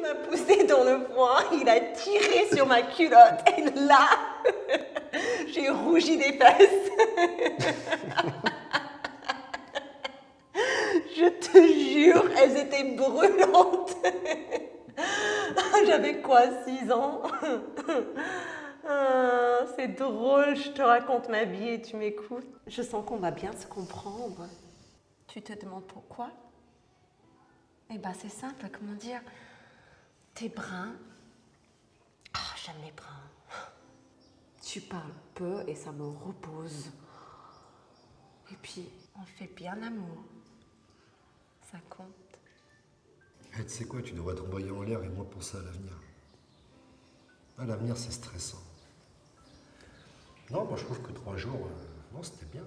m'a poussé dans le foin, il a tiré sur ma culotte et là, j'ai rougi des fesses. Je te jure, elles étaient brûlantes. J'avais quoi, 6 ans? Ah, c'est drôle, je te raconte ma vie et tu m'écoutes. Je sens qu'on va bien se comprendre. Tu te demandes pourquoi? Eh ben c'est simple, comment dire? T'es brun. Ah, j'aime les bruns. Tu parles peu et ça me repose. Et puis, on fait bien l'amour. Ça compte. Eh, tu sais quoi, tu devrais t'envoyer en l'air et moins penser à l'avenir. Ah, l'avenir, c'est stressant. Non, moi je trouve que 3 jours, non, c'était bien.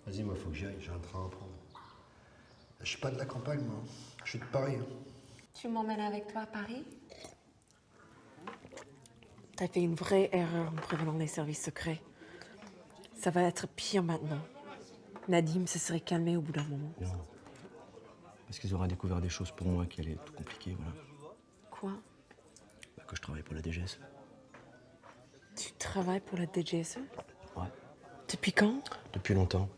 Vas-y, moi, faut que j'y aille, j'ai un train à prendre. Je suis pas de la campagne, moi. Je suis de Paris. Tu m'emmènes avec toi à Paris? T'as fait une vraie erreur en prévenant les services secrets. Ça va être pire maintenant. Nadim se serait calmé au bout d'un moment. Non. Parce qu'ils auraient découvert des choses pour moi qui allaient être tout compliquées, voilà. Quoi? Bah, que je travaille pour la DGSE. Tu travailles pour la DGSE? Ouais. Depuis quand? Depuis longtemps.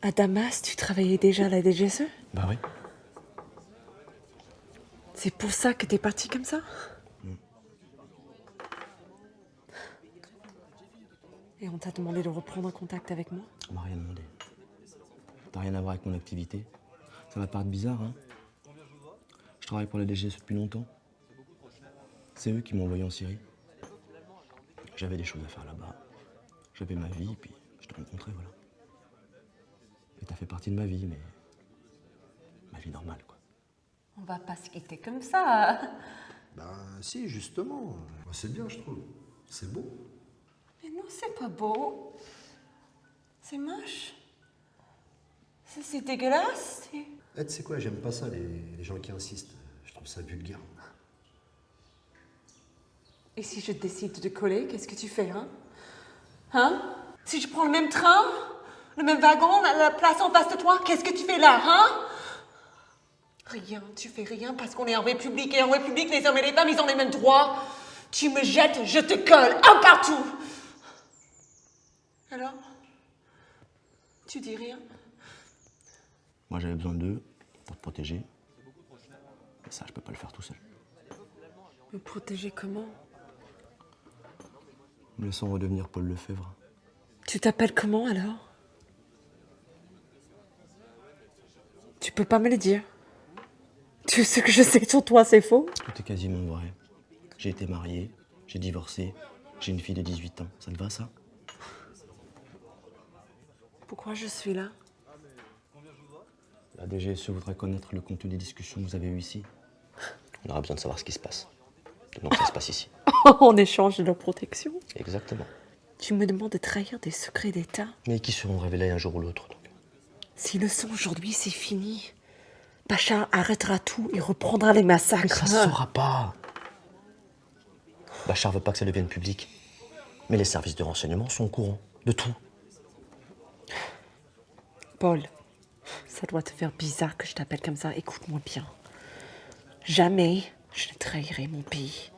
À Damas, tu travaillais déjà à la DGSE? Bah oui. C'est pour ça que t'es parti comme ça? Et on t'a demandé de reprendre contact avec moi? On m'a rien demandé. T'as rien à voir avec mon activité. Ça va paraître bizarre, hein. Je travaille pour la DGSE depuis longtemps. C'est eux qui m'ont envoyé en Syrie. J'avais des choses à faire là-bas. J'avais ma vie, puis je t'ai rencontré, voilà. Et t'as fait partie de ma vie, mais... ma vie normale, quoi. On va pas se quitter comme ça. Ben, si, justement. C'est bien, je trouve. C'est beau. Mais non, c'est pas beau. C'est moche. C'est dégueulasse. Eh, tu sais quoi, j'aime pas ça, les gens qui insistent. Je trouve ça vulgaire. Et si je décide de coller, qu'est-ce que tu fais, hein? Hein? Si je prends le même train, le même wagon, la place en face de toi, qu'est-ce que tu fais là, hein? Rien, tu fais rien parce qu'on est en République. Et en République, les hommes et les femmes, ils ont les mêmes droits. Tu me jettes, je te colle, un partout. Alors? Tu dis rien? Moi, j'avais besoin d'eux pour te protéger. Et ça, je peux pas le faire tout seul. Me protéger comment? Me laissant redevenir Paul Lefebvre. Tu t'appelles comment alors? Tu peux pas me le dire. Tout ce que je sais sur toi, c'est faux? Tout est quasiment vrai. J'ai été marié, j'ai divorcé, j'ai une fille de 18 ans. Ça te va, ça? Pourquoi je suis là? La DGSE voudrait connaître le contenu des discussions que vous avez eues ici. On aura besoin de savoir ce qui se passe. Donc ça se passe ici. En échange de leur protection? Exactement. Tu me demandes de trahir des secrets d'État? Mais qui seront révélés un jour ou l'autre, donc. S'ils le sont aujourd'hui, c'est fini. Bachar arrêtera tout et reprendra les massacres. Mais ça se saura pas. Bachar veut pas que ça devienne public. Mais les services de renseignement sont au courant de tout. Paul, ça doit te faire bizarre que je t'appelle comme ça. Écoute-moi bien. Jamais je ne trahirai mon pays.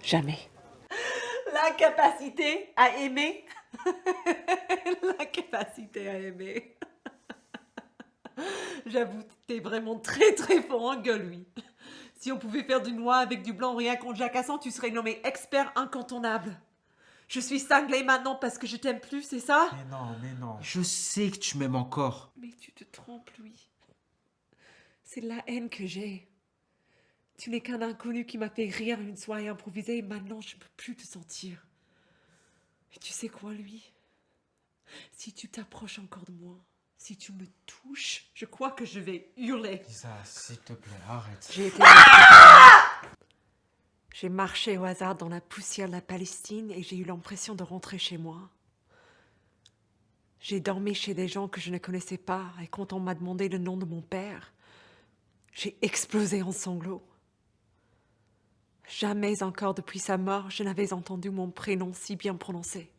Jamais. La capacité à aimer. La capacité à aimer. J'avoue, t'es vraiment très très fort en gueule, oui. Si on pouvait faire du noir avec du blanc rien contre Jacassan, tu serais nommé expert incontournable. Je suis cinglée maintenant parce que je t'aime plus, c'est ça? Mais non. Je sais que tu m'aimes encore. Mais tu te trompes, Louis. C'est la haine que j'ai. Tu n'es qu'un inconnu qui m'a fait rire une soirée improvisée et maintenant je ne peux plus te sentir. Et tu sais quoi, Louis? Si tu t'approches encore de moi, si tu me touches, je crois que je vais hurler. Lisa, s'il te plaît, arrête. J'ai marché au hasard dans la poussière de la Palestine et j'ai eu l'impression de rentrer chez moi. J'ai dormi chez des gens que je ne connaissais pas et quand on m'a demandé le nom de mon père, j'ai explosé en sanglots. Jamais encore depuis sa mort, je n'avais entendu mon prénom si bien prononcé.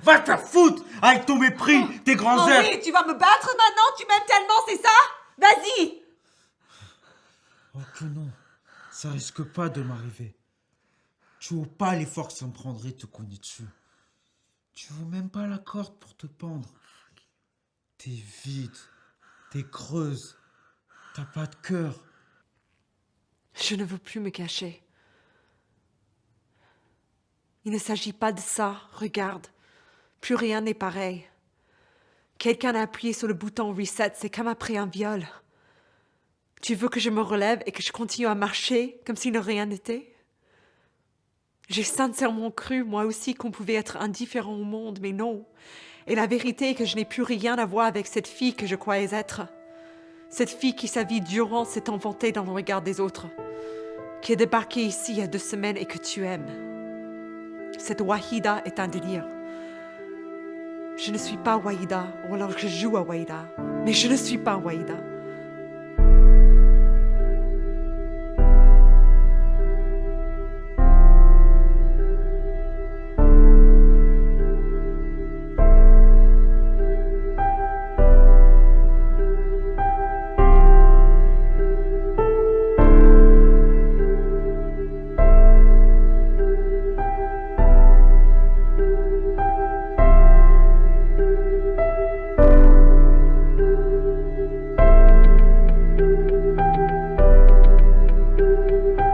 Va te faire foutre avec ton mépris, tes grands airs. Oui, tu vas me battre maintenant? Tu m'aimes tellement, c'est ça? Vas-y! Oh que non, ça risque pas de m'arriver. Tu n'as pas l'effort que ça me prendrait de te cogner dessus. Tu veux même pas la corde pour te pendre. T'es vide, t'es creuse, t'as pas de cœur. Je ne veux plus me cacher. Il ne s'agit pas de ça, regarde. Plus rien n'est pareil. Quelqu'un a appuyé sur le bouton reset, c'est comme après un viol. Tu veux que je me relève et que je continue à marcher comme si de rien n'était? J'ai sincèrement cru, moi aussi, qu'on pouvait être indifférent au monde, mais non. Et la vérité est que je n'ai plus rien à voir avec cette fille que je croyais être. Cette fille qui, sa vie durant, s'est inventée dans le regard des autres. Qui est débarquée ici il y a 2 semaines et que tu aimes. Cette Wahida est un délire. Je ne suis pas Wahida, ou alors je joue à Wahida. Mais je ne suis pas Wahida.